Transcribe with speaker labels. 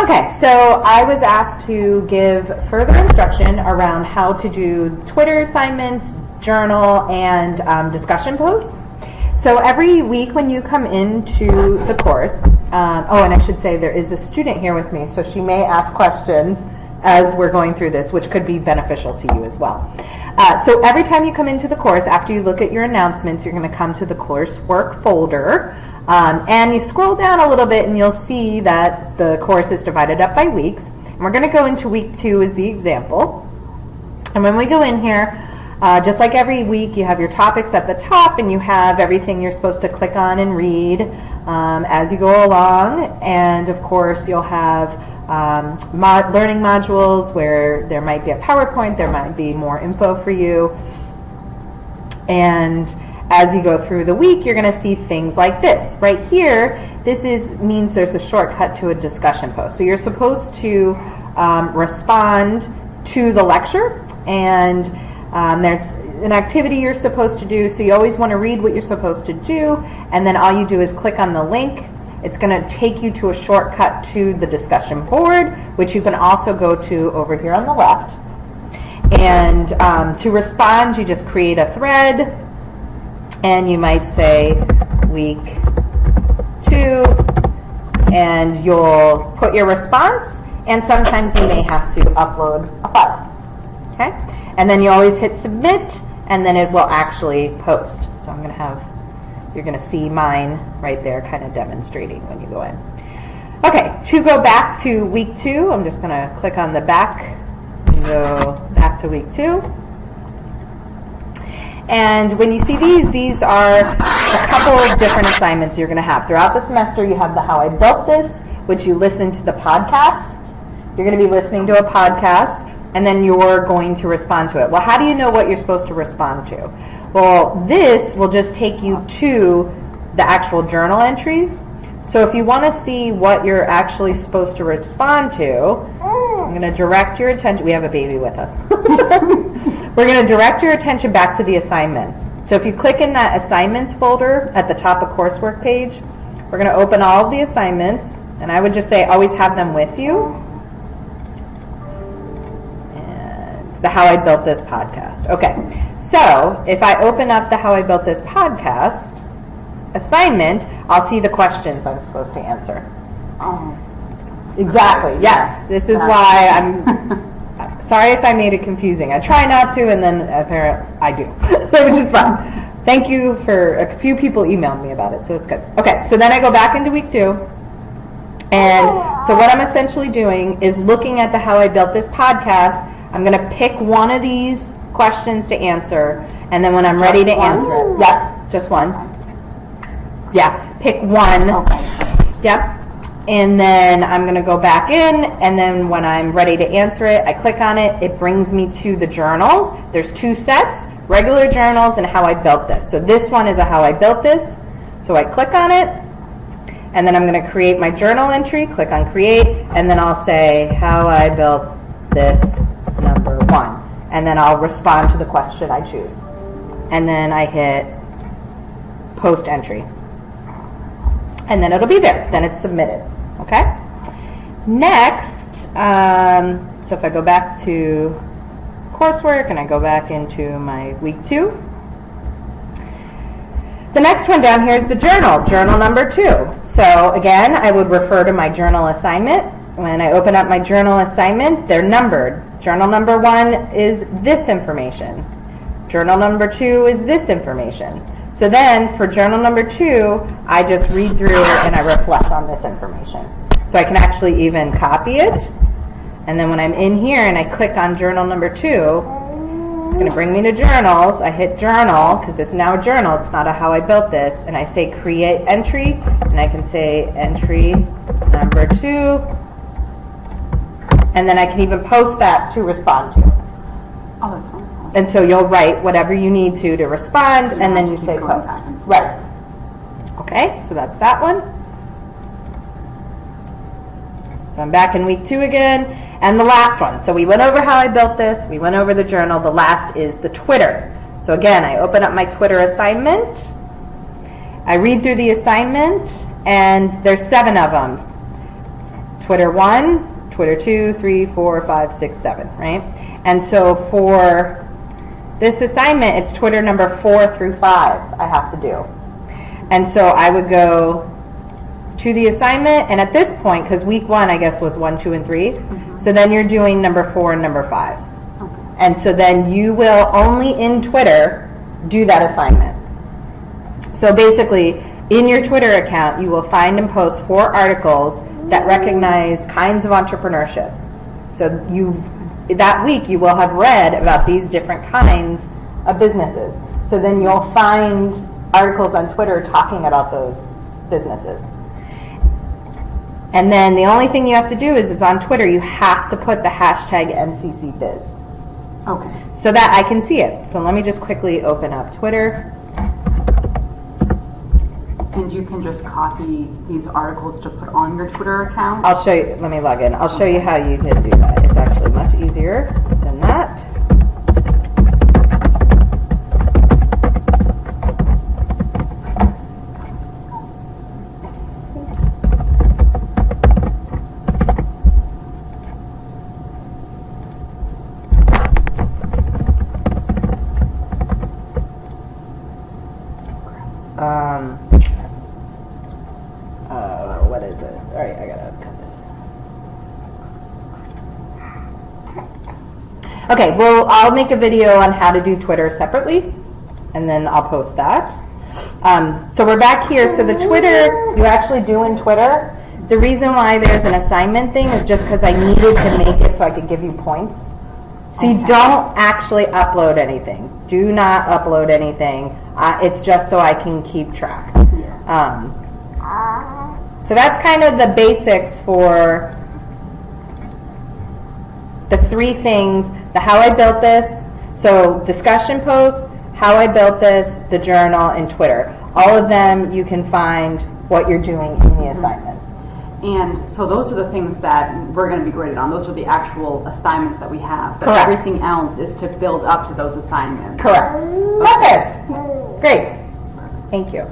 Speaker 1: Okay, so I was asked to give further instruction around how to do Twitter assignments, journal, and discussion posts. So every week when you come into the course, and I should say there is a student here with me, so she may ask questions as we're going through this, which could be beneficial to you as well. So every time you come into the course, after you look at your announcements, you're going to come to the coursework folder, and you scroll down a little bit and you'll see that the course is divided up by weeks. And we're going to go into week 2 as the example. And when we go in here, just like every week, you have your topics at the top and you have everything you're supposed to click on and read as you go along. And of course, you'll have learning modules where there might be a PowerPoint, there might be more info for you. And as you go through the week, you're going to see things like this. Right here, means there's a shortcut to a discussion post. So you're supposed to respond to the lecture, and there's an activity you're supposed to do, so you always want to read what you're supposed to do, and then all you do is click on the link. It's going to take you to a shortcut to the discussion board, which you can also go to over here on the left. And to respond, you just create a thread, and you might say week 2, and you'll put your response, and sometimes you may have to upload a file. Okay? And then you always hit submit, and then it will actually post. So you're going to see mine right there kind of demonstrating when you go in. Okay, to go back to week 2, I'm just going to click on the back and go back to week 2. And when you see these are a couple of different assignments you're going to have. Throughout the semester, you have the How I Built This, which you listen to the podcast. You're going to be listening to a podcast, and then you're going to respond to it. Well, how do you know what you're supposed to respond to? Well, this will just take you to the actual journal entries. So if you want to see what you're actually supposed to respond to, I'm going to direct your attention. We have a baby with us. We're going to direct your attention back to the assignments. So if you click in that assignments folder at the top of coursework page, we're going to open all of the assignments, and I would just say always have them with you. And the How I Built This podcast. Okay, so if I open up the How I Built This podcast assignment, I'll see the questions I'm supposed to answer. Exactly, yes. This is why I'm sorry if I made it confusing. I try not to, and then apparently I do, which is fine. Thank you for a few people emailed me about it, so it's good. Okay, so then I go back into week 2, and so what I'm essentially doing is looking at the How I Built This podcast. I'm going to pick one of these questions to answer, and then when I'm ready to answer it, yep, just one. Yeah, pick one.
Speaker 2: Okay.
Speaker 1: Yep. And then I'm going to go back in, and then when I'm ready to answer it, I click on it. It brings me to the journals. There's 2 sets, regular journals and How I Built This. So this one is a How I Built This. So I click on it, and then I'm going to create my journal entry, click on create, and then I'll say How I Built This number 1. And then I'll respond to the question I choose. And then I hit post entry. And then it'll be there. Then it's submitted. Okay? Next, so if I go back to coursework and I go back into my week 2, the next one down here is the journal number 2. So again, I would refer to my journal assignment. When I open up my journal assignment, they're numbered. Journal number 1 is this information. Journal number 2 is this information. So then, for journal number 2, I just read through it and I reflect on this information. So I can actually even copy it. And then when I'm in here and I click on journal number 2, it's going to bring me to journals. I hit journal, because it's now a journal. It's not a How I Built This. And I say create entry, and I can say entry number 2. And then I can even post that to respond to.
Speaker 2: Oh, that's wonderful.
Speaker 1: And so you'll write whatever you need to respond, and then you say post. Right. Okay, so that's that one. So I'm back in week 2 again. And the last one. So we went over How I Built This. We went over the journal. The last is the Twitter. So again, I open up my Twitter assignment. I read through the assignment, and there's 7 of them. Twitter 1, Twitter 2, 3, 4, 5, 6, 7, right? And so for this assignment, it's Twitter number 4 through 5 I have to do. And so I would go to the assignment, and at this point, because week 1, I guess, was 1, 2, and 3, so then you're doing number 4 and number 5.
Speaker 2: Okay.
Speaker 1: And so then you will only in Twitter do that assignment. So basically, in your Twitter account, you will find and post 4 articles that recognize kinds of entrepreneurship. So that week you will have read about these different kinds of businesses. So then you'll find articles on Twitter talking about those businesses. And then the only thing you have to do is on Twitter, you have to put the hashtag MCCBiz
Speaker 2: Okay.
Speaker 1: so that I can see it. So let me just quickly open up Twitter.
Speaker 2: And you can just copy these articles to put on your Twitter account?
Speaker 1: I'll show you, let me log in. I'll show you how you can do that. It's actually much easier than that. What is it? All right, I gotta cut this. Okay, well, I'll make a video on how to do Twitter separately, and then I'll post that. So we're back here. So the Twitter, you actually do in Twitter. The reason why there's an assignment thing is just because I needed to make it so I could give you points. So you don't actually upload anything. Do not upload anything. It's just so I can keep track. So that's kind of the basics for the 3 things, the how I built this, so discussion posts, how I built this, the journal, and Twitter. All of them you can find what you're doing in the assignment.
Speaker 2: And so those are the things that we're going to be graded on. Those are the actual assignments that we have. But
Speaker 1: Correct.
Speaker 2: everything else is to build up to those assignments.
Speaker 1: Correct. Okay. Great. Thank you.